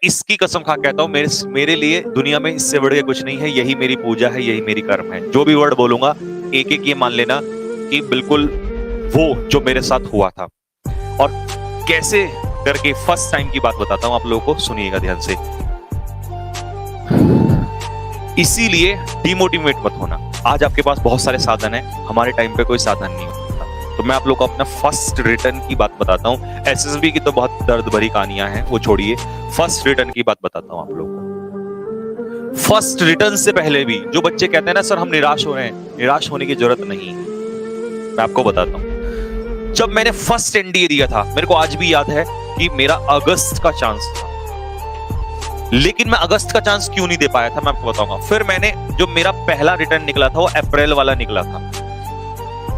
इसकी कसम खा कहता हूँ, मेरे लिए दुनिया में इससे बढ़ के कुछ नहीं है। यही मेरी पूजा है, यही मेरी कर्म है। जो भी वर्ड बोलूंगा एक एक ये मान लेना कि बिल्कुल वो जो मेरे साथ हुआ था। और कैसे करके फर्स्ट टाइम की बात बताता हूं आप लोगों को, सुनिएगा ध्यान से। इसीलिए डिमोटिवेट मत होना। आज आपके पास बहुत सारे साधन हैं, हमारे टाइम पे कोई साधन नहीं होता। तो मैं आप लोगों को अपना फर्स्ट रिटर्न की बात बताता हूँ। एसएसबी की तो बहुत दर्द भरी कहानियां हैं, वो छोड़िए। फर्स्ट रिटर्न की बात बताता हूँ आप लोगों को। फर्स्ट रिटर्न से पहले भी जो बच्चे कहते हैं ना सर हम निराश हो रहे हैं, निराश होने की जरूरत नहीं है। मैं आपको बताता हूँ, जब मैंने फर्स्ट एनडीए दिया था, मेरे को आज भी याद है कि मेरा अगस्त का चांस था, लेकिन मैं अगस्त का चांस क्यों नहीं दे पाया था मैं आपको बताऊंगा। फिर मैंने जो मेरा पहला रिटर्न निकला था वो अप्रैल वाला निकला था।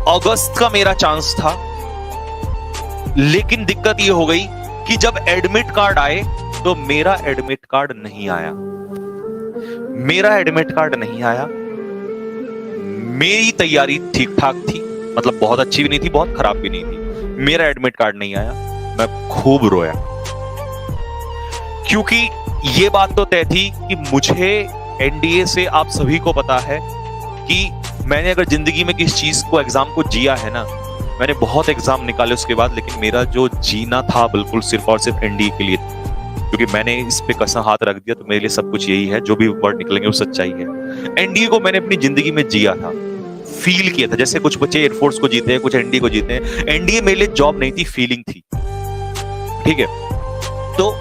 अगस्त का मेरा चांस था, लेकिन दिक्कत ये हो गई कि जब एडमिट कार्ड आए तो मेरा एडमिट कार्ड नहीं आया। मेरा एडमिट कार्ड नहीं आया। मेरी तैयारी ठीक ठाक थी, मतलब बहुत अच्छी भी नहीं थी, बहुत खराब भी नहीं थी। मेरा एडमिट कार्ड नहीं आया, मैं खूब रोया, क्योंकि ये बात तो तय थी कि मुझे एनडीए से, आप सभी को पता है कि मैंने अगर जिंदगी में किस चीज को, एग्जाम को जिया है ना, मैंने बहुत एग्जाम निकाले उसके बाद, लेकिन मेरा जो जीना था बिल्कुल सिर्फ और सिर्फ एनडीए के लिए, क्योंकि मैंने इस पे कसम हाथ रख दिया। तो मेरे लिए सब कुछ यही है, जो भी वर्ड निकलेंगे वो सच्चाई है। एनडीए को मैंने अपनी जिंदगी में जिया था, फील किया था। जैसे कुछ बच्चे एयरफोर्स को जीते हैं, कुछ एनडीए को जीते हैं। एनडीए मेरे लिए जॉब नहीं थी, फीलिंग थी। ठीक है, तो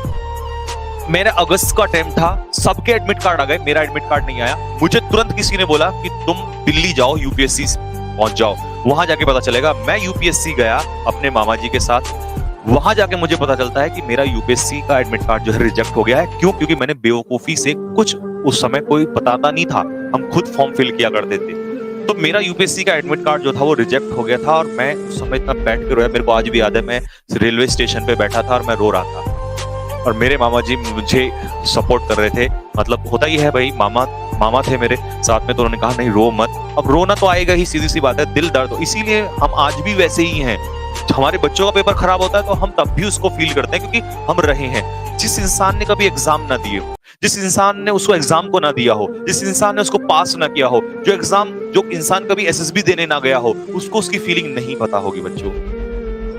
मेरा अगस्त का टाइम था, सबके एडमिट कार्ड आ गए, मेरा एडमिट कार्ड नहीं आया। मुझे तुरंत किसी ने बोला कि तुम दिल्ली जाओ, यूपीएससी पहुंच जाओ, वहां जाके पता चलेगा। मैं यूपीएससी गया अपने मामा जी के साथ। वहां जाके मुझे पता चलता है कि मेरा यूपीएससी का एडमिट कार्ड जो है रिजेक्ट हो गया है। क्यों? क्योंकि मैंने बेवकूफी से, कुछ उस समय कोई बताता नहीं था, हम खुद फॉर्म फिल किया करते थे, तो मेरा यूपीएससी का एडमिट कार्ड जो था वो रिजेक्ट हो गया था। और मैं उस समय इतना बैठ के रोया, मेरे को आज भी याद है। मैं रेलवे स्टेशन पे बैठा था और मैं रो रहा था, और मेरे मामा जी मुझे सपोर्ट कर रहे थे। मतलब होता ही है भाई, मामा थे मेरे साथ में, तो उन्होंने कहा नहीं रो मत। अब रोना तो आएगा ही, सीधी सी बात है, दिल दर्द। इसीलिए हम आज भी वैसे ही हैं। हमारे बच्चों का पेपर खराब होता है तो हम तब भी उसको फील करते हैं, क्योंकि हम रहे हैं। जिस इंसान ने कभी एग्जाम ना दिए हो, जिस इंसान ने उसको एग्जाम को ना दिया हो, जिस इंसान ने उसको पास ना किया हो, जो इंसान कभी एसएसबी देने ना गया हो, उसको उसकी फीलिंग नहीं पता होगी बच्चों।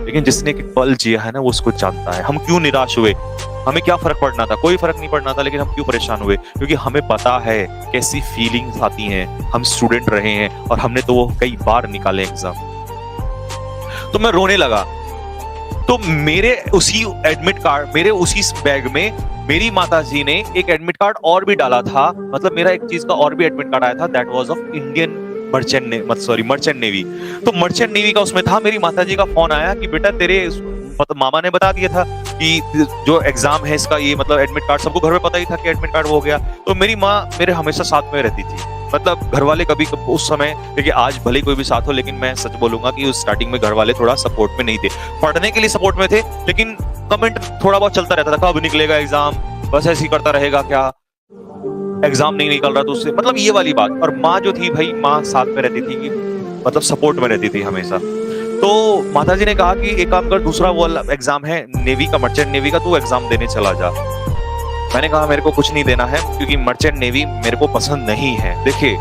लेकिन जिसने एक पल जिया है ना, वो उसको जानता है। हम क्यों निराश हुए, हमें क्या फर्क पड़ना था? कोई फर्क नहीं पड़ना था, लेकिन हम क्यों परेशान हुए? क्योंकि हमें पता है कैसी फीलिंग्स आती हैं। हम स्टूडेंट रहे हैं और हमने तो वो कई बार निकाले एग्जाम। तो मैं रोने लगा। तो मेरे उसी एडमिट कार्ड, मेरे उसी बैग में मेरी माताजी ने एक एडमिट कार्ड और भी डाला था। मतलब मेरा एक चीज का और भी एडमिट कार्ड आया था, that was of Indian merchant navy. तो मर्चेंट नेवी का उसमें था। मेरी माताजी का फोन आया कि बेटा तेरे मामा ने बता दिया था कि जो एग्जाम है इसका, ये मतलब एडमिट कार्ड, सबको घर में पता ही था कि एडमिट कार्ड हो गया। तो मेरी माँ मेरे हमेशा साथ में रहती थी। मतलब घर वाले कभी उस समय, देखिए आज भले कोई भी साथ हो, लेकिन मैं सच बोलूंगा कि उस स्टार्टिंग में घर वाले थोड़ा सपोर्ट में नहीं थे। पढ़ने के लिए सपोर्ट में थे, लेकिन कमेंट थोड़ा बहुत चलता रहता था, कब निकलेगा एग्जाम, बस ऐसे ही करता रहेगा क्या, एग्जाम नहीं निकल रहा तो उससे, मतलब ये वाली बात। और माँ जो थी भाई, माँ साथ में रहती थी, मतलब सपोर्ट में रहती थी हमेशा। तो माताजी ने कहा कि एक काम कर, दूसरा वो एग्जाम है नेवी का, मर्चेंट नेवी का, तू एग्जाम देने चला जा। मैंने कहा मेरे को कुछ नहीं देना है, क्योंकि मर्चेंट नेवी मेरे को पसंद नहीं है। देखिए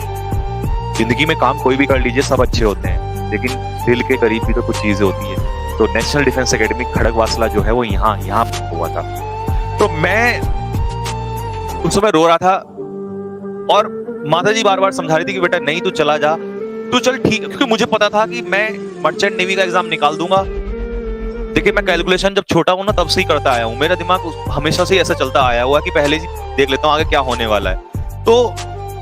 जिंदगी में काम कोई भी कर लीजिए, सब अच्छे होते हैं, लेकिन दिल के करीब भी तो कुछ चीजें होती है। तो नेशनल डिफेंस एकेडमी खड़गवासला जो है वो यहाँ हुआ था। तो मैं उस समय रो रहा था और माताजी बार बार समझा रही थी कि बेटा नहीं, तू चला जा, तू चल ठीक, क्योंकि मुझे पता था कि मैं मर्चेंट नेवी का एग्जाम निकाल दूंगा। देखिए मैं कैलकुलेशन जब छोटा हूं ना तब से ही करता आया हूं, मेरा दिमाग हमेशा से ऐसा चलता आया हुआ कि पहले ही देख लेता हूं आगे क्या होने वाला है। तो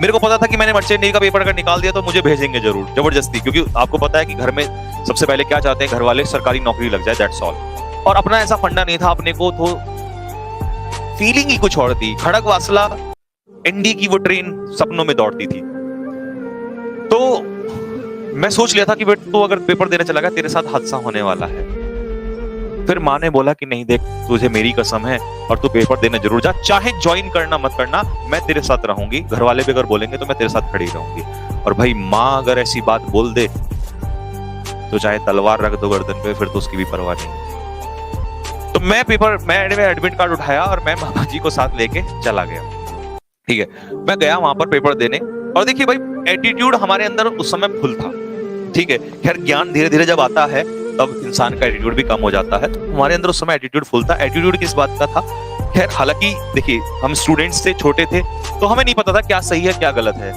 मेरे को पता था कि मैंने मर्चेंट नेवी का पेपर अगर निकाल दिया तो मुझे भेजेंगे जरूर जबरदस्ती, क्योंकि आपको पता है कि घर में सबसे पहले क्या चाहते हैं घर वाले, सरकारी नौकरी लग जाए, दैट्स ऑल। और अपना ऐसा फंडा नहीं था अपने को, तो फीलिंग ही कुछ और थी। खड़गवासला एनडी की वो ट्रेन सपनों में दौड़ती थी। तो मैं सोच लिया था कि बेटा तू अगर पेपर देने चला गया, तेरे साथ हादसा होने वाला है। फिर माँ ने बोला कि नहीं देख, तुझे मेरी कसम है और तू पेपर देने जरूर जा, चाहे ज्वाइन करना मत करना, मैं तेरे साथ रहूंगी। घर वाले भी अगर बोलेंगे तो मैं तेरे साथ खड़ी रहूंगी। और भाई माँ अगर ऐसी बात बोल दे तो चाहे तलवार रख दो गर्दन पे, फिर तो उसकी भी परवाह नहीं। तो मैंने एडमिट कार्ड उठाया और मैं मामा जी को साथ लेके चला गया। ठीक है, मैं गया वहां पर पेपर देने, और देखिए भाई एटीट्यूड हमारे अंदर उस समय फुल था। ठीक है, खैर ज्ञान धीरे धीरे जब आता है तब इंसान का एटीट्यूड भी कम हो जाता है। तो हमारे अंदर उस समय एटीट्यूड फुल था। एटीट्यूड किस बात का था? खैर हालांकि देखिए हम स्टूडेंट्स थे, छोटे थे, तो हमें नहीं पता था क्या सही है क्या गलत है।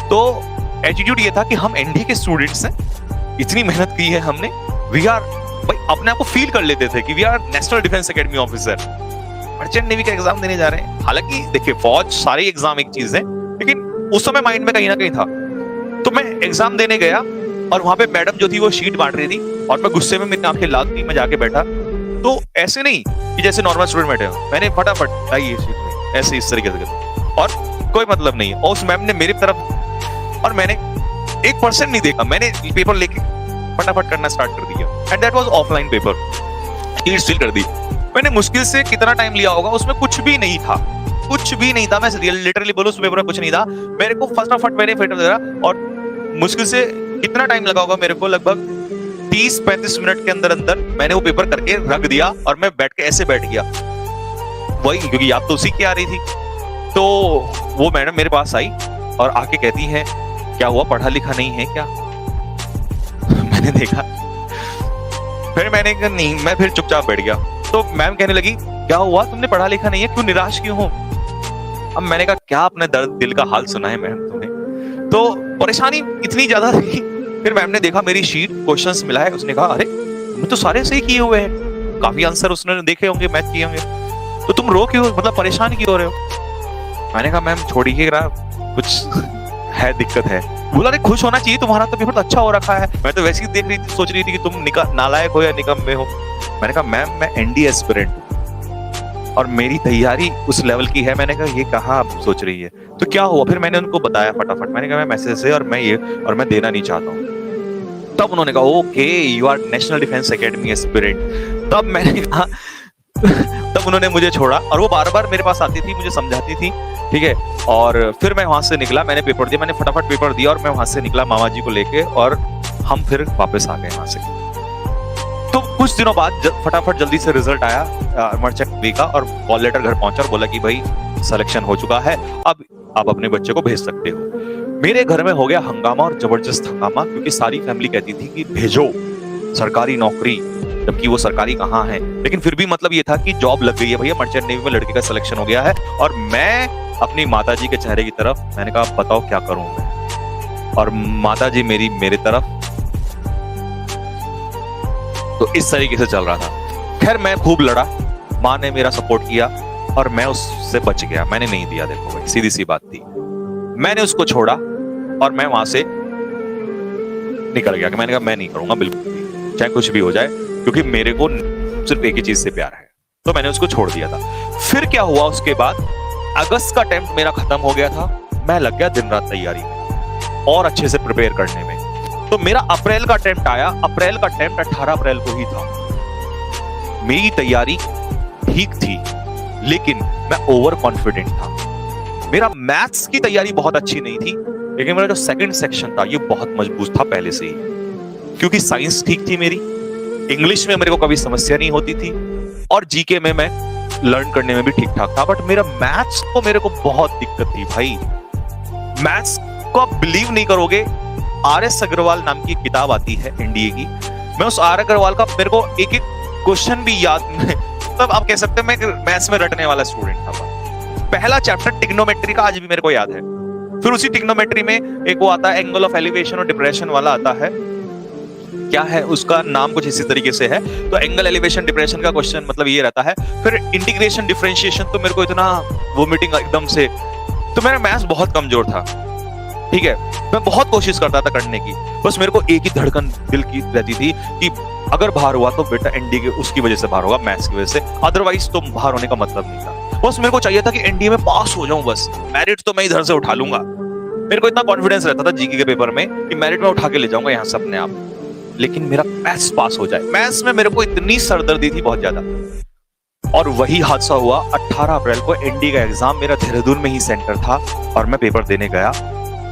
तो एटीट्यूड ये था कि हम एनडीए के स्टूडेंट्स हैं, इतनी मेहनत की है हमने, वी आर, भाई अपने आप को फील कर लेते थे कि we are National Defence Academy officer, merchant navy का एग्जाम देने जा रहे हैं। हालांकि देखिए फौज सारे एग्जाम एक चीज है, लेकिन उस समय माइंड में कहीं ना कहीं था। तो मैं एग्जाम देने गया और वहां पे मैडम जो थी वो शीट बांट रही थी, और मैं गुस्से में, मेरी आंखें लाल थी, मैं जाके बैठा। तो ऐसे नहीं कि जैसे नॉर्मल स्टूडेंट बैठे हो, मैंने फटाफट लाई ये शीट में, ऐसे इस तरीके से, और कोई मतलब नहीं। और उस मैम ने मेरी तरफ, और मैंने 1% नहीं देखा, मैंने पेपर लेके फटाफट करना स्टार्ट कर दिया। And that was offline paper, sheet fill कर दी। मैंने मुश्किल से कितना टाइम लिया होगा, उसमें कुछ भी नहीं था, कुछ भी नहीं था। मैं लिटरली बोलूं उस पेपर में कुछ नहीं था। मेरे को फटाफट मैंने पेपर दिया, और मुश्किल से कितना टाइम लगा होगा मेरे को, लगभग 30-35 मिनट के अंदर अंदर मैंने वो पेपर करके रख दिया, और मैं बैठ के ऐसे बैठ गया वही, क्योंकि याद तो उसी की आ रही थी। तो वो मैडम मेरे पास आई और आके कहती है, क्या हुआ, पढ़ा लिखा नहीं है क्या? मैंने देखा, फिर मैंने कहा नहीं, मैं फिर चुपचाप बैठ गया। तो मैम कहने लगी, क्या हुआ, तुमने पढ़ा लिखा नहीं है, क्यों निराश क्यों हो? अब मैंने कहा क्या अपने दर्द दिल का हाल सुना है मैम तुम्हें? तो परेशानी इतनी ज्यादा थी। फिर मैम ने देखा मेरी शीट, क्वेश्चंस मिला है, उसने कहा अरे तुमने तो सारे सही किए हुए हैं, काफी आंसर उसने देखे होंगे, मैच किए होंगे, तो तुम रो क्यों, मतलब परेशान क्यों हो रहे हो? मैंने कहा मैम छोड़िएगा, कुछ है, दिक्कत है। बोला अरे खुश होना चाहिए, तुम्हारा तो पेपर तो अच्छा हो रखा है, मैं तो वैसे ही देख रही थी, सोच रही थी कि तुम नालायक हो या निकम्मे हो। मैंने कहा मैम मैं एनडीए एस्पिरेंट हूँ और मेरी तैयारी उस लेवल की है। मैंने कहा ये कहाँ आप सोच रही है? तो क्या हुआ? फिर मैंने उनको बताया फटाफट, मैंने कहा मैं मैसेज है और मैं ये, और मैं देना नहीं चाहता हूँ। तब उन्होंने कहा okay you are National Defence Academy aspirant. तब मैंने कहा तब उन्होंने मुझे छोड़ा, और वो बार बार मेरे पास आती थी, मुझे समझाती थी। ठीक है, और फिर मैं वहां से निकला, मैंने पेपर दिया, मैंने फटाफट पेपर दिया, और मैं वहां से निकला मामा जी को लेके, और हम फिर वापस आ गए वहां से। तो कुछ दिनों बाद फटाफट जल्दी से रिजल्ट आया मर्चेंट नेवी का, और कॉल लेटर घर पहुंचा और बोला कि भाई सिलेक्शन हो चुका है, अब आप अपने बच्चे को भेज सकते हो। मेरे घर में हो गया हंगामा, और जबरदस्त हंगामा, क्योंकि सारी फैमिली कहती थी कि भेजो सरकारी नौकरी, जबकि वो सरकारी कहाँ है। लेकिन फिर भी मतलब ये था कि जॉब लग गई है भैया, मर्चेंट नेवी में लड़के का सिलेक्शन हो गया है। और मैं अपनी माताजी के चेहरे की तरफ, मैंने कहा बताओ क्या करूं मैं, और माताजी मेरी मेरे तरफ, तो इस तरीके से चल रहा था। खैर मैं खूब लड़ा, माँ ने मेरा सपोर्ट किया, और मैं उससे बच गया, मैंने नहीं दिया। देखो भाई सीधी सी बात थी, मैंने उसको छोड़ा और मैं वहां से निकल गया कि मैंने कहा मैं नहीं करूंगा बिल्कुल भी, चाहे कुछ भी हो जाए, क्योंकि मेरे को सिर्फ एक ही चीज से प्यार है। तो मैंने उसको छोड़ दिया था। फिर क्या हुआ उसके बाद, अगस्त का अटेम्प्ट मेरा खत्म हो गया था, मैं लग गया दिन रात तैयारी में और अच्छे से प्रिपेयर करने में। तो मेरा अप्रैल का अटेम्प्ट आया, अप्रैल का अटेम्प्ट 18 अप्रैल को ही था। मेरी तैयारी ठीक थी, लेकिन मैं ओवर कॉन्फिडेंट था। मेरा मैथ्स की तैयारी बहुत अच्छी नहीं थी, लेकिन मेरा जो सेकंड सेक्शन था ये बहुत मजबूत था पहले से ही, क्योंकि साइंस ठीक थी मेरी, इंग्लिश में मेरे को कभी समस्या नहीं होती थी, और जीके में मैं लर्न करने में भी ठीक ठाक था। बट मेरा मैथ्स को, मेरे को बहुत दिक्कत थी भाई। मैथ्स को आप बिलीव नहीं करोगे, आर.एस. अग्रवाल नाम की किताब आती है एनडीए की, मैं उस आर अग्रवाल का मेरे को एक एक क्वेश्चन भी याद, मतलब आप कह सकते हैं मैं मैथ्स में रटने वाला स्टूडेंट था। पहला चैप्टर टिग्नोमेट्री का आज भी मेरे को याद है। फिर उसी टिग्नोमेट्री में एक वो आता है एंगल ऑफ एलिवेशन और डिप्रेशन वाला आता है, क्या है उसका नाम, कुछ इसी तरीके से है। तो एंगल एलिवेशन डिप्रेशन का क्वेश्चन मतलब ये रहता है। फिर इंटीग्रेशन डिफरेंशिएशन, तो मेरे को इतना वोमिटिंग एकदम से, तो मेरा मैथ्स बहुत कमजोर था। ठीक है, मैं बहुत कोशिश करता था करने की, बस मेरे को एक ही धड़कन दिल की रहती थी कि अगर बाहर हुआ तो बेटा एनडीए के उसकी वजह से बाहर होगा, मैथ्स की वजह से, अदरवाइज तो बाहर होने का मतलब नहीं था। बस मेरे को चाहिए था कि एनडीए में पास हो जाऊं, बस मेरिट तो मैं इधर से उठा लूंगा। मेरे को इतना कॉन्फिडेंस रहता था जीके के पेपर में कि मेरिट में उठा के ले जाऊंगा यहाँ से अपने आप, लेकिन मेरा मैथ्स पास हो जाए। मैथ्स में मेरे को इतनी सरदर्दी थी बहुत ज्यादा, और वही हादसा हुआ। 18 अप्रैल को एनडीए का एग्जाम मेरा देहरादून में ही सेंटर था, और मैं पेपर देने गया।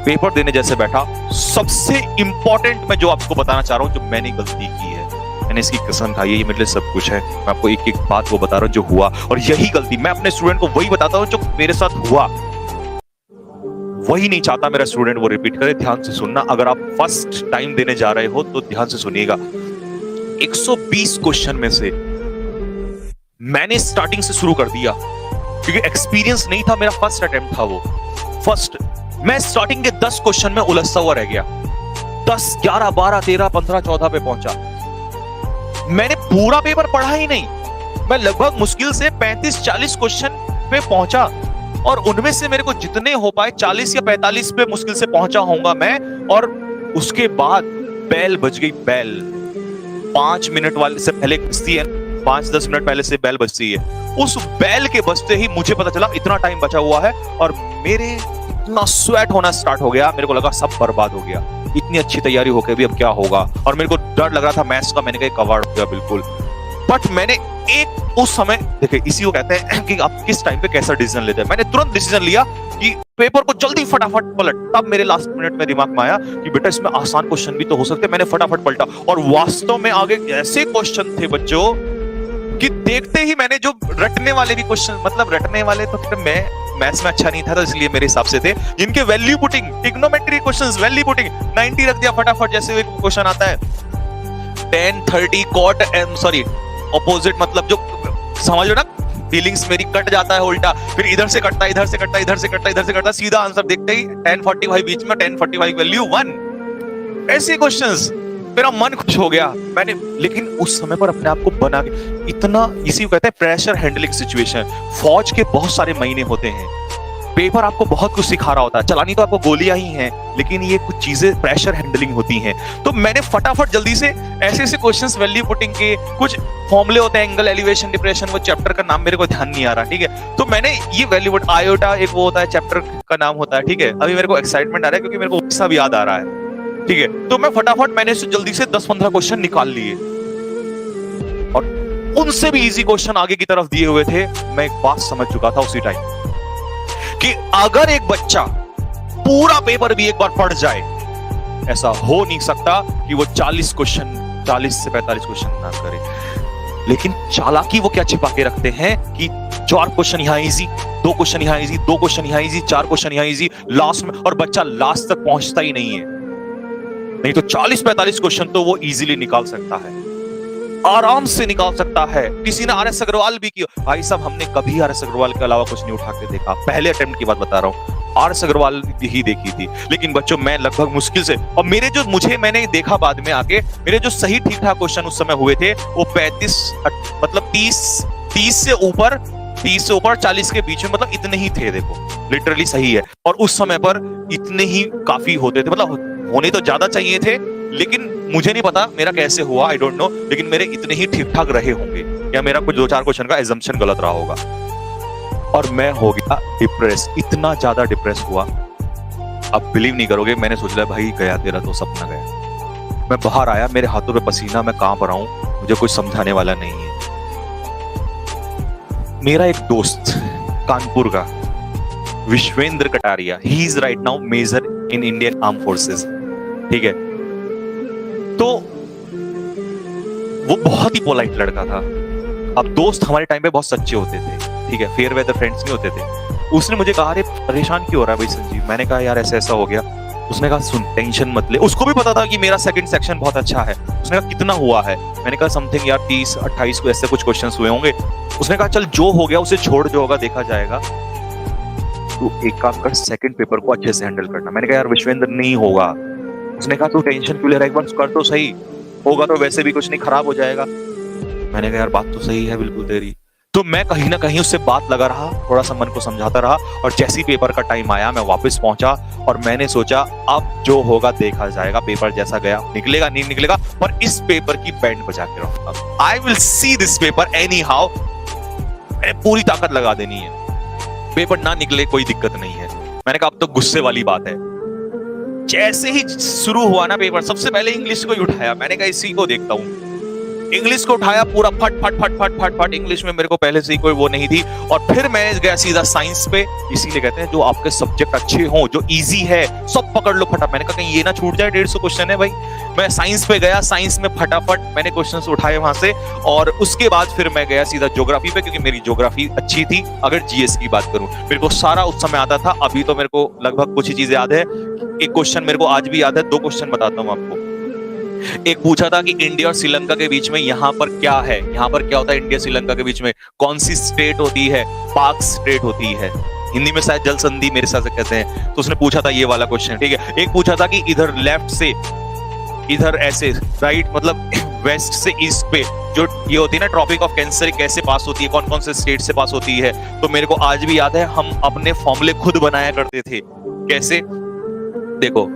पेपर देने जैसे बैठा, सबसे इंपॉर्टेंट मैं जो आपको बताना चाह रहा हूं, जो मैंने गलती की है, मैंने इसकी कसम खाई है, ये मेरे लिए सब कुछ है। मैं आपको एक एक बात वो बता रहा हूँ जो हुआ, और यही गलती मैं अपने स्टूडेंट को वही बताता हूँ जो मेरे साथ हुआ, वही नहीं चाहता मेरा स्टूडेंट वो रिपीट करे। ध्यान से सुनना, अगर आप फर्स्ट टाइम देने जा रहे हो तो ध्यान से सुनिएगा। 120 क्वेश्चन में से मैंने स्टार्टिंग से शुरू कर दिया, क्योंकि एक्सपीरियंस नहीं था, मेरा फर्स्ट अटेम्प्ट था वो। फर्स्ट मैं स्टार्टिंग के 10 क्वेश्चन में उलझता हुआ रह गया। 10, 11, 12, 13, 15, 14 पे पहुंचा। मैंने पूरा पेपर पढ़ा ही नहीं, मैं लगभग मुश्किल से 35-40 क्वेश्चन पे पहुंचा, और उनमें से मेरे को जितने हो पाए 40 या 45 पे मुश्किल से पहुंचा होऊंगा मैं। और उसके बाद बेल बज गई, बेल 5 मिनट वाले से पहले बजती है, 5-10 मिनट पहले से बेल बजती है। उस बेल के बजते ही मुझे पता चला इतना टाइम बचा हुआ है, और मेरे इतना स्वेट होना स्टार्ट हो गया, मेरे को लगा सब बर्बाद हो गया। इतनी अच्छी तैयारी होकर भी अब क्या होगा, और मेरे को डर लग रहा था मैथ्स का। मैंने कहा कवर्ड हो गया बिल्कुल। बट मैंने एक उस समय देखिए, इसी को कहते हैं कि आप किस टाइम पे कैसा डिसीजन लेते हैं। मैंने तुरंत डिसीजन लिया कि पेपर को जल्दी फटाफट पलट। तब मेरे लास्ट मिनट में दिमाग में आया कि बेटा इसमें आसान क्वेश्चन भी तो हो सकते हैं। मैंने फटाफट पलटा, और वास्तव में आगे ऐसे क्वेश्चन थे बच्चों कि देखते ही मैंने जो रटने वाले भी क्वेश्चन, मतलब रटने वाले तो मैं मैथ्स में अच्छा नहीं था तो इसलिए मेरे हिसाब से थे, जिनके value putting, trigonometry questions, value putting 90 रख दिया फटाफट। जैसे एक क्वेश्चन आता है 10, 30 कॉट ऑपोजिट, मतलब जो समझ लो ना, फीलिंग्स मेरी कट जाता है उल्टा, फिर इधर से कटता, इधर से कटता, इधर से कटता, इधर से कटता, सीधा आंसर देखते ही 1045 बीच में, 1045 वैल्यू 1। ऐसे क्वेश्चंस, मेरा मन खुश हो गया मैंने। लेकिन उस समय पर अपने आप को बना के इतना, इसी को कहते हैं प्रेशर हैंडलिंग सिचुएशन। फौज के बहुत सारे महीने होते हैं, पेपर आपको बहुत कुछ सिखा रहा होता है, चलानी तो आपको गोलियां ही हैं, लेकिन ये कुछ चीजें प्रेशर हैंडलिंग होती हैं। तो मैंने फटाफट जल्दी से ऐसे ऐसे क्वेश्चंस, वैल्यू पुटिंग के कुछ फॉर्मूले होते हैं, एंगल, एलिवेशन, डिप्रेशन, वो चैप्टर का नाम मेरे को ध्यान नहीं आ रहा, ठीक है। तो मैंने ये वैल्यू पुट, आयोटा एक वो होता है, चैप्टर का नाम होता है, ठीक है। अभी मेरे को एक्साइटमेंट आ रहा है क्योंकि मेरे को सब याद आ रहा है, ठीक है। तो मैं फटाफट मैंने जल्दी से 10-15 क्वेश्चन निकाल लिए, और उनसे भी इजी क्वेश्चन आगे की तरफ दिए हुए थे। मैं एक बात समझ चुका था उसी टाइम कि अगर एक बच्चा पूरा पेपर भी एक बार पढ़ जाए, ऐसा हो नहीं सकता कि वो 40 से 45 क्वेश्चन ना करे। लेकिन चालाकी वो क्या छिपा के रखते हैं कि 4 क्वेश्चन यहां इजी, 2 क्वेश्चन यहां इजी, 2 क्वेश्चन यहां इजी, 4 क्वेश्चन यहां इजी, लास्ट में, और बच्चा लास्ट तक पहुंचता ही नहीं है। नहीं तो 40-45 क्वेश्चन तो वो इजीली निकाल सकता है, आराम से निकाल सकता है। किसी ने आर.एस. अग्रवाल भी किया, भाई साहब हमने कभी आर.एस. अग्रवाल के अलावा कुछ नहीं उठा के देखा। पहले अटेम्प्ट की बात बता रहा हूँ, आर.एस. अग्रवाल ही देखी थी। लेकिन बच्चों मैं लगभग मुश्किल से, और मैंने देखा बाद में आके, मेरे जो सही ठीक ठाक क्वेश्चन उस समय हुए थे वो 35, मतलब 30 से ऊपर, 40 के बीच में, मतलब इतने ही थे। देखो लिटरली सही है। और उस समय पर इतने ही काफी होते थे, मतलब होने तो ज्यादा चाहिए थे, लेकिन मुझे नहीं पता मेरा कैसे हुआ, आई डोंट नो, लेकिन मेरे इतने ही ठीक ठाक रहे होंगे, या मेरा कुछ 2-4 क्वेश्चन का एजम्पशन गलत रहा होगा। और मैं हो गया डिप्रेस, इतना ज्यादा डिप्रेस हुआ, अब बिलीव नहीं करोगे। मैंने सोच लिया भाई गया तेरा तो सपना गया। मैं बाहर आया, मेरे हाथों पे पसीना, मैं कांप रहा हूं, मुझे कुछ समझाने वाला नहीं है। मेरा एक दोस्त कानपुर का, Vishvendra Kataria, he is right now major in Indian arm forces, ठीक है। तो वो बहुत ही पोलाइट लड़का था। अब दोस्त हमारे टाइम पे बहुत सच्चे होते थे, ठीक है, फेयर वेदर फ्रेंड्स नहीं होते थे। उसने मुझे कहा अरे परेशान क्यों हो रहा है भाई संजीव। मैंने कहा यार ऐसा ऐसा हो गया। उसने कहा सुन टेंशन मत ले। उसको भी पता था कि मेरा सेकंड सेक्शन बहुत अच्छा है। उसने कहा कितना हुआ है। मैंने कहा समथिंग यार 30-28 को ऐसे कुछ क्वेश्चंस हुए होंगे। उसने कहा चल जो हो गया उसे छोड़, जो होगा देखा जाएगा, तू एक काम कर सेकंड पेपर को अच्छे से हैंडल करना। मैंने कहा यार विश्वेंद्र नहीं होगा। उसने कहा तू टेंशन क्यों ले रहा है, एक बार कर तो सही, होगा तो वैसे भी कुछ नहीं, खराब हो जाएगा। मैंने कहा यार बात तो सही है बिल्कुल तेरी। तो मैं कहीं ना कहीं उससे बात लगा रहा, थोड़ा सा मन को समझाता रहा, और जैसे ही पेपर का टाइम आया मैं वापस पहुंचा और मैंने सोचा अब जो होगा देखा जाएगा, पेपर जैसा गया निकलेगा नहीं निकलेगा, पर इस पेपर की बैंड बजा के रहूंगा। I will see this paper any how. मैंने पूरी ताकत लगा देनी है, पेपर ना निकले कोई दिक्कत नहीं है। मैंने कहा अब तो गुस्से वाली बात है। जैसे ही शुरू हुआ ना पेपर, सबसे पहले इंग्लिश को ही उठाया। मैंने कहा इसी को देखता हूं। इंग्लिश को उठाया पूरा फट फट फट फट फट फट, इंग्लिश में मेरे को पहले से ही कोई वो नहीं थी। और फिर मैं गया सीधा साइंस पे। इसीलिए कहते हैं जो आपके सब्जेक्ट अच्छे हो, जो इजी है, सब पकड़ लो फटाफट। मैंने कहा कहीं ये ना छूट जाए, 150 क्वेश्चन है भाई। मैं साइंस पे गया, साइंस में फटाफट मैंने क्वेश्चंस उठाए वहां से, और उसके बाद फिर मैं गया सीधा ज्योग्राफी पे, क्योंकि मेरी ज्योग्राफी अच्छी थी। अगर जीएस की बात करूं, मेरे को सारा उस समय आता था। अभी तो मेरे को लगभग कुछ ही चीजें याद है। एक क्वेश्चन मेरे को आज भी याद है, 2 क्वेश्चन बताता हूं आपको। एक पूछा था कि इंडिया और श्रीलंका के बीच में यहाँ पर क्या है, यहाँ पर क्या होता है इंडिया श्रीलंका के बीच में, कौन सी स्टेट होती है? पाक स्टेट होती है, हिंदी में शायद जल संधि मेरे हिसाब से कहते हैं। तो उसने पूछा था ये वाला क्वेश्चन, ठीक है। एक पूछा था कि इधर लेफ्ट से इधर ऐसे, राइट मतलब वेस्ट से ईस्ट पे जो ये होती है ना ट्रॉपिक ऑफ कैंसर, कैसे पास होती है, कौन कौन से स्टेट से पास होती है। तो मेरे को आज भी याद है, हम अपने फॉर्मूले खुद बनाया करते थे। कैसे? देखो,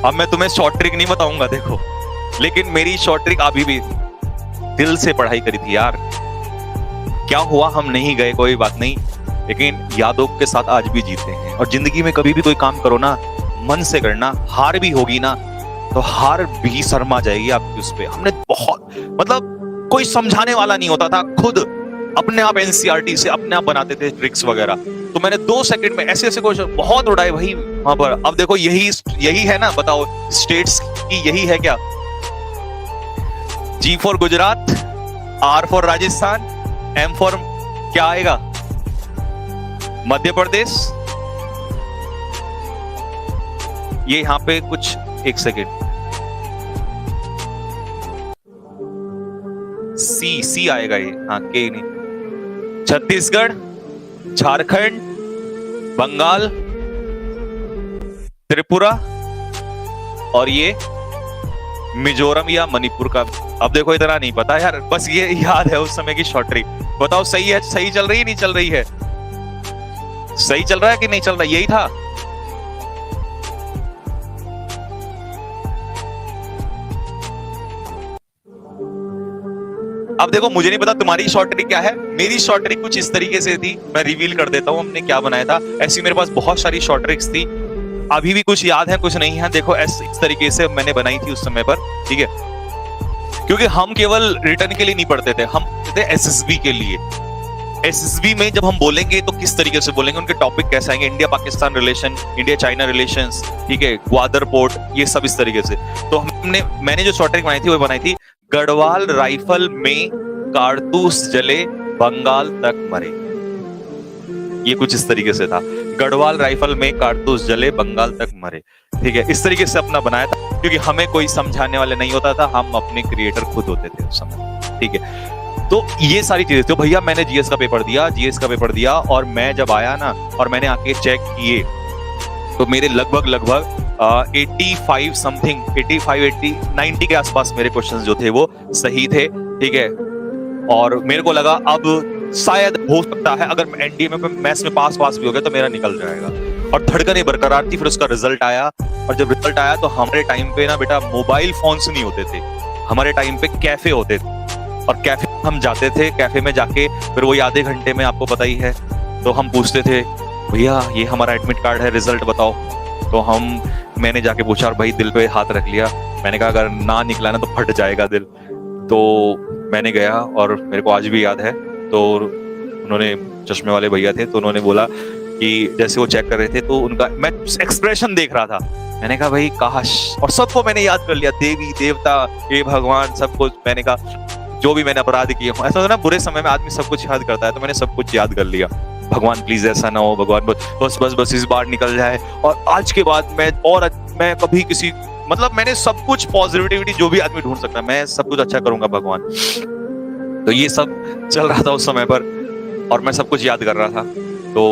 अब मैं तुम्हें शॉर्ट ट्रिक नहीं बताऊंगा देखो, लेकिन मेरी शॉर्ट ट्रिक अभी भी दिल से पढ़ाई करी थी यार। क्या हुआ, हम नहीं गए, कोई बात नहीं, लेकिन यादों के साथ आज भी जीते हैं। और जिंदगी में कभी भी कोई काम करो ना, मन से करना। हार भी होगी ना तो हार भी शर्मा जाएगी आपकी उस पे। हमने बहुत, मतलब कोई समझाने वाला नहीं होता था, खुद अपने आप एनसीईआरटी से अपने आप बनाते थे ट्रिक्स वगैरह। तो मैंने 2 सेकंड में ऐसे ऐसे क्वेश्चन बहुत उड़ाए भाई वहां पर। अब देखो यही है ना, बताओ स्टेट्स की यही है क्या? G for Gujarat, R for Rajasthan, M for क्या आएगा? मध्य प्रदेश। ये यहां पे कुछ, एक सेकेंड, सी आएगा ये, हाँ के नहीं। छत्तीसगढ़, झारखंड, बंगाल, त्रिपुरा और ये मिजोरम या मणिपुर का। अब देखो इतना नहीं पता यार, बस ये याद है उस समय की शॉर्ट ट्रिक। बताओ सही है, सही चल रही है नहीं चल रही है? सही चल रहा है कि नहीं चल रहा? यही था। अब देखो मुझे नहीं पता तुम्हारी शॉर्ट ट्रिक क्या है, मेरी शॉर्ट ट्रिक कुछ इस तरीके से थी। मैं रिवील कर देता हूं हमने क्या बनाया था। ऐसी मेरे पास बहुत सारी शॉर्ट ट्रिक्स थी, अभी भी कुछ याद है कुछ नहीं है। देखो इस तरीके से मैंने बनाई थी उस समय पर, ठीक है। क्योंकि हम केवल रिटर्न के लिए नहीं पढ़ते थे, हम पढ़ते थे एसएसबी के लिए। एसएसबी में जब हम बोलेंगे तो किस तरीके से बोलेंगे, उनके टॉपिक कैसे आएंगे, India Pakistan relation, India China relations, ठीक है, ग्वादर पोर्ट, ये सब इस तरीके से। तो मैंने जो शॉर्ट ट्रिक बनाई थी वो बनाई थी, गढ़वाल राइफल में कारतूस जले बंगाल तक मरे। ये कुछ इस तरीके से था, गढ़वाल राइफल में कारतूस जले बंगाल तक मरे, ठीक है। इस तरीके से अपना बनाया था, क्योंकि हमें कोई समझाने वाले नहीं होता था, हम अपने क्रिएटर खुद होते थे उस समय, ठीक है। तो ये सारी चीजें। तो भैया मैंने जीएस का पेपर दिया, और मैं जब आया ना और मैंने आके चेक किए तो मेरे लगभग 85 समथिंग, 85, 80, 90 के आसपास मेरे क्वेश्चंस जो थे वो सही थे, ठीक है। और मेरे को लगा अब शायद हो सकता है अगर एनडीए में मैथ्स में पास भी हो गया तो मेरा निकल जाएगा। और धड़कनें बरकरार थी। फिर उसका रिजल्ट आया, और जब रिजल्ट आया तो हमारे टाइम पे ना बेटा मोबाइल फोन्स नहीं होते थे, हमारे टाइम पे कैफे होते थे। और कैफे हम जाते थे, कैफे में जाके फिर वही आधे घंटे में, आपको पता ही है, तो हम पूछते थे भैया ये हमारा एडमिट कार्ड है, रिजल्ट बताओ। तो मैंने जाके पूछा और भाई दिल पे हाथ रख लिया। मैंने कहा अगर ना निकला ना तो फट जाएगा दिल। तो मैंने गया, और मेरे को आज भी याद है, तो उन्होंने, चश्मे वाले भैया थे, तो उन्होंने बोला कि जैसे वो चेक कर रहे थे तो उनका मैं एक्सप्रेशन देख रहा था। मैंने कहा भाई काश, और सबको मैंने याद कर लिया, देवी देवता, ये भगवान, सब कुछ। मैंने कहा जो भी मैंने अपराध किए हो, ऐसा होता है ना बुरे समय में आदमी सब कुछ याद करता है, तो मैंने सब कुछ याद कर लिया। भगवान प्लीज ऐसा ना हो, भगवान बस इस बार निकल जाए। और आज के बाद मैं कभी किसी, मतलब मैंने सब कुछ पॉजिटिविटी जो भी आदमी ढूंढ सकता है, मैं सब कुछ अच्छा करूंगा भगवान। तो ये सब चल रहा था उस समय पर, और मैं सब कुछ याद कर रहा था। तो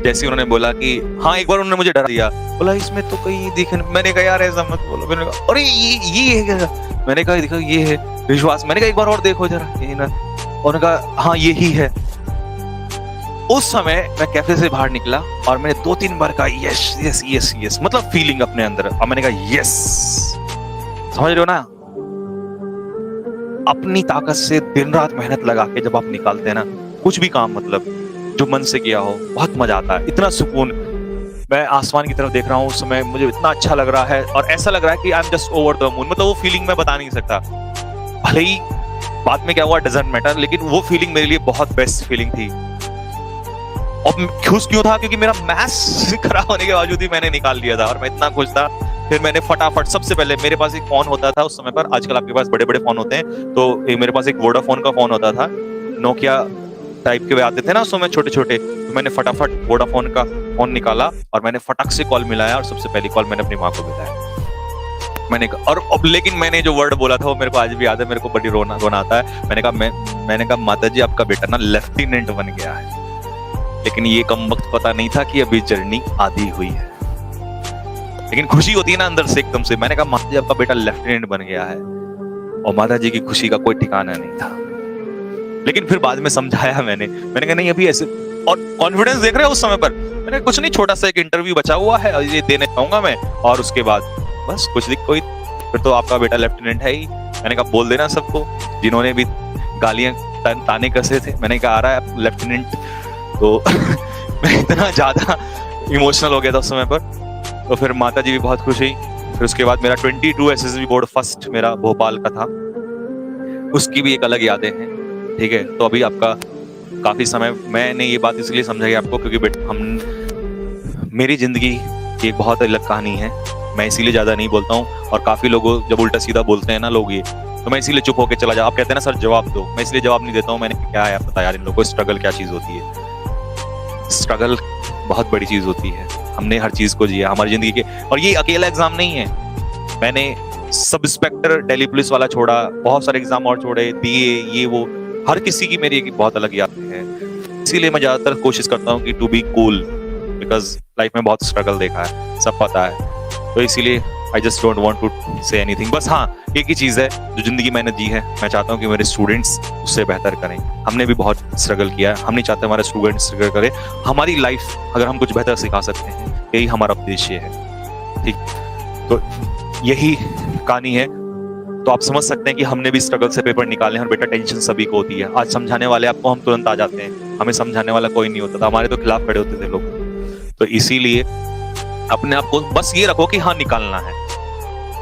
जैसे उन्होंने बोला कि हाँ, एक बार उन्होंने मुझे डरा दिया, बोला इसमें तो कहीं दिखे। मैंने कहा यार ऐसा मत बोलो। मैंने कहा अरे ये है क्या? मैंने कहा देखो ये है विश्वास। मैंने कहा एक बार और देखो जरा, यही ना। उन्होंने कहा हाँ यही है। उस समय मैं कैफे से बाहर निकला और मैंने 2-3 बार कहा यस यस यस यस, मतलब फीलिंग अपने अंदर। और मैंने कहा यस, समझ रहे हो ना, अपनी ताकत से दिन रात मेहनत लगा के जब आप निकालते हैं ना कुछ भी काम, मतलब जो मन से किया हो, बहुत मजा आता है, इतना सुकून। मैं आसमान की तरफ देख रहा हूँ उस समय, मुझे इतना अच्छा लग रहा है और ऐसा लग रहा है कि I am just over the moon. मतलब वो फीलिंग मैं बता नहीं सकता, भले ही बाद में क्या हुआ डजंट मैटर, लेकिन वो फीलिंग मेरे लिए बहुत बेस्ट फीलिंग थी। और खुश क्यों था? क्योंकि मेरा मैथ्स खराब होने के बावजूद ही मैंने निकाल लिया था और मैं इतना खुश था। फिर मैंने फटाफट, सबसे पहले मेरे पास एक फोन होता था उस समय पर, आजकल आपके पास बड़े बड़े फोन होते हैं, तो मेरे पास एक वोडाफोन का फोन होता था, नोकिया टाइप के आते थे ना उस समय छोटे छोटे। तो मैंने फटाफट वोडाफोन का फोन निकाला और मैंने फटक से कॉल मिलाया और सबसे पहली कॉल मैंने अपनी माँ को मिलाया। मैंने और अब लेकिन मैंने जो वर्ड बोला था वो मेरे को आज भी याद है, मेरे को बड़ी रोना आता है। मैंने कहा माता जी आपका बेटा ना लेफ्टिनेंट बन गया है। लेकिन ये कम वक्त पता नहीं था कि अभी जर्नी आधी हुई है, लेकिन खुशी होती है ना अंदर से एकदम से। मैंने कहा माता जी आपका बेटा लेफ्टिनेंट बन गया है, और माता जी की खुशी का कोई ठिकाना नहीं था। लेकिन फिर बाद में समझाया मैंने कहा नहीं अभी ऐसे, और कॉन्फिडेंस देख रहे हो उस समय पर। मैंने कुछ नहीं, छोटा सा एक इंटरव्यू बचा हुआ है और ये देने चाहूंगा मैं, और उसके बाद बस कुछ कोई फिर तो आपका बेटा लेफ्टिनेंट है ही। मैंने कहा बोल देना सबको जिन्होंने भी गालियां ताने कसे थे। मैंने कहा आ रहा है लेफ्टिनेंट। तो मैं इतना ज्यादा इमोशनल हो गया था उस समय पर। तो फिर माता जी भी बहुत खुश हुई। फिर उसके बाद मेरा 22 एसएसबी बोर्ड फर्स्ट मेरा भोपाल का था, उसकी भी एक अलग यादें हैं। ठीक है, तो अभी आपका काफी समय, मैंने ये बात इसलिए समझाई आपको क्योंकि मेरी जिंदगी की एक बहुत अलग कहानी है। मैं इसीलिए ज्यादा नहीं बोलता हूँ, और काफी लोगों जब उल्टा सीधा बोलते हैं ना लोग ये, तो मैं इसीलिए चुप होकर चला जाऊँ। आप कहते हैं ना सर जवाब दो, मैं इसलिए जवाब नहीं देता हूँ। मैंने क्या है पता यार इन लोगों को स्ट्रगल क्या चीज होती है। स्ट्रगल बहुत बड़ी चीज होती है, हमने हर चीज को जिया हमारी जिंदगी के। और ये अकेला एग्जाम नहीं है, मैंने सब इंस्पेक्टर दिल्ली पुलिस वाला छोड़ा, बहुत सारे एग्जाम और छोड़े, दिए, ये वो, हर किसी की मेरी एक बहुत अलग याद है। इसीलिए मैं ज्यादातर कोशिश करता हूँ कि to be cool, because life में बहुत स्ट्रगल देखा है, सब पता है। तो इसीलिए I just don't want to say anything. बस हाँ, एक ही चीज है जो जिंदगी मैंने दी है, मैं चाहता हूँ कि मेरे स्टूडेंट्स उससे बेहतर करें। हमने भी बहुत स्ट्रगल किया है, हम नहीं चाहते हमारे स्टूडेंट्स स्ट्रगल करें। हमारी लाइफ अगर हम कुछ बेहतर सिखा सकते हैं, यही हमारा उद्देश्य है। ठीक, तो यही कहानी है। तो आप समझ सकते हैं कि हमने भी स्ट्रगल से पेपर निकाले हैं। और बेटा टेंशन सभी को होती है। आज समझाने वाले आपको हम तुरंत आ जाते हैं, हमें समझाने वाला कोई नहीं होता था, हमारे तो खिलाफ खड़े होते थे लोग। तो इसीलिए अपने आप को बस ये रखो कि हाँ निकालना है।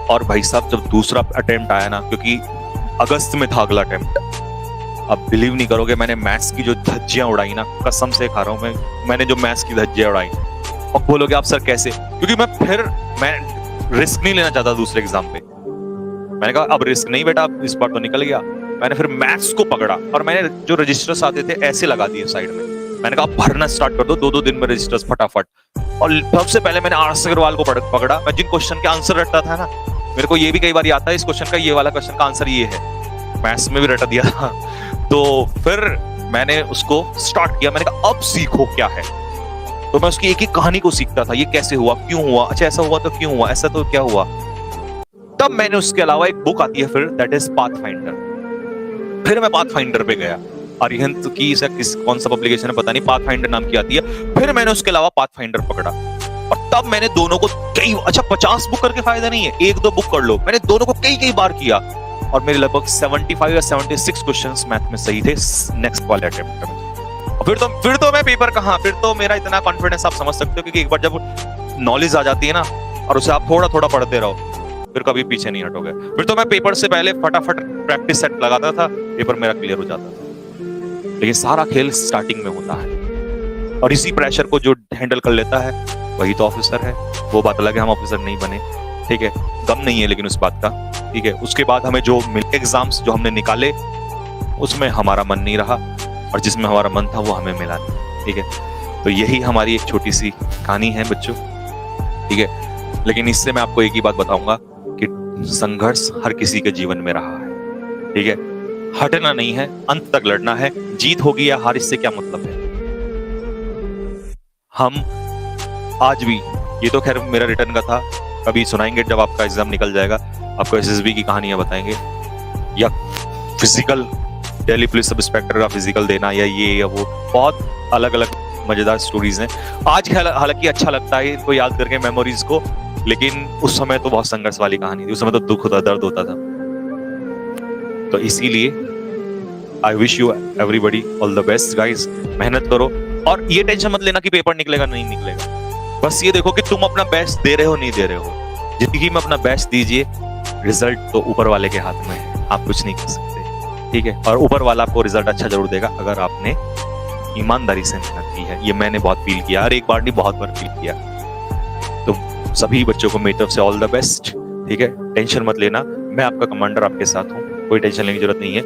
और भाई साहब जब दूसरा अटेम्प्ट आया ना, क्योंकि अगस्त में था अगला अटेम्प्ट, अब बिलीव नहीं करोगे मैंने मैथ्स की जो धज्जियां उड़ाई ना, कसम से खा रहा हूं मैंने जो मैथ्स की धज्जियां उड़ाई। और बोलोगे आप सर कैसे? क्योंकि मैं रिस्क नहीं लेना चाहता दूसरे एग्जाम पे। मैंने कहा अब रिस्क नहीं बेटा, इस बार तो निकल गया। मैंने फिर मैथ्स को पकड़ा और मैंने जो रजिस्टर्स आते थे ऐसे लगा दिए साइड में। मैंने कहा भरना स्टार्ट कर दो, 2-2 दिन में रजिस्टर्स फटाफट। और सबसे पहले मैंने आर.एस. अग्रवाल को पकड़ा। मैं जिन क्वेश्चन के आंसर रटता था ना, मेरे को ये भी कई बार आता है इस क्वेश्चन का, ये वाला क्वेश्चन का आंसर ये है, मैथ्स में भी रटा दिया था। तो फिर मैंने उसको स्टार्ट किया। मैंने कहा अब सीखो क्या है। तो मैं उसकी एक एक कहानी को सीखता था, ये कैसे हुआ, क्यों हुआ, अच्छा ऐसा हुआ तो क्यों हुआ, ऐसा तो क्या हुआ। तब मैंने उसके अलावा एक बुक आती है फिर, दैट इज पाथफाइंडर। फिर मैं पाथफाइंडर पे गया, अरिहंत की कौन सा पब्लिकेशन है पता नहीं, पाथफाइंडर नाम की आती है। फिर मैंने उसके अलावा पाथफाइंडर पकड़ा, और तब मैंने दोनों को कई, अच्छा 50 बुक करके फायदा नहीं है, 1-2 बुक कर लो। मैंने दोनों को कई बार किया, और मेरे लगभग 75 या 76 क्वेश्चंस मैथ में सही थे नेक्स्ट वाले अटेम्प्ट में। फिर तो मैं पेपर कहाँ, फिर तो मेरा इतना कॉन्फिडेंस आप समझ सकते हो, क्योंकि एक बार जब नॉलेज आ जाती है ना, और उसे आप थोड़ा थोड़ा पढ़ते रहो, फिर कभी पीछे नहीं हटोगे। फिर तो मैं पेपर से पहले फटाफट प्रैक्टिस सेट लगाता था, पेपर मेरा क्लियर हो जाता था। लेकिन सारा खेल स्टार्टिंग में होता है, और इसी प्रेशर को जो हैंडल कर लेता है वही तो ऑफिसर है। वो बात अलग है, हम ऑफिसर नहीं बने, ठीक है, गम नहीं है लेकिन उस बात का, ठीक है। उसके बाद हमें जो मिले एग्जाम्स जो हमने निकाले, उसमें हमारा मन नहीं रहा, और जिसमें हमारा मन था वो हमें मिला नहीं, ठीक है। तो यही हमारी एक छोटी सी कहानी है बच्चों, ठीक है। लेकिन इससे मैं आपको एक ही बात बताऊंगा कि संघर्ष हर किसी के जीवन में रहा है, ठीक है। हटना नहीं है, अंत तक लड़ना है। जीत होगी या हार, इससे क्या मतलब है। हम आज भी, ये तो खैर मेरा रिटर्न का था, कभी सुनाएंगे जब आपका एग्जाम निकल जाएगा, आपको एसएसबी की कहानियां बताएंगे, या physical Delhi police sub inspector का फिजिकल देना, या ये या वो, बहुत अलग अलग मजेदार स्टोरीज हैं। आज हालांकि अच्छा लगता है इनको याद करके मेमोरीज को, लेकिन उस समय तो बहुत संघर्ष वाली कहानी थी, उस समय तो दुख होता, दर्द होता था। तो इसीलिए I wish you everybody all the best guys. मेहनत करो, और ये टेंशन मत लेना कि पेपर निकलेगा नहीं निकलेगा, बस ये देखो कि तुम अपना बेस्ट दे रहे हो नहीं दे रहे हो। जिंदगी में अपना बेस्ट दीजिए, रिजल्ट तो ऊपर वाले के हाथ में है, आप कुछ नहीं कर सकते, ठीक है। और ऊपर वाला आपको रिजल्ट अच्छा जरूर देगा अगर आपने ईमानदारी से मेहनत की है। ये मैंने बहुत फील किया, और एक बार नहीं बहुत बार फील किया। तो सभी बच्चों को मेरी तरफ से ऑल द बेस्ट, ठीक है। टेंशन मत लेना, मैं आपका कमांडर आपके साथ हूँ, कोई टेंशन लेने की जरूरत नहीं है।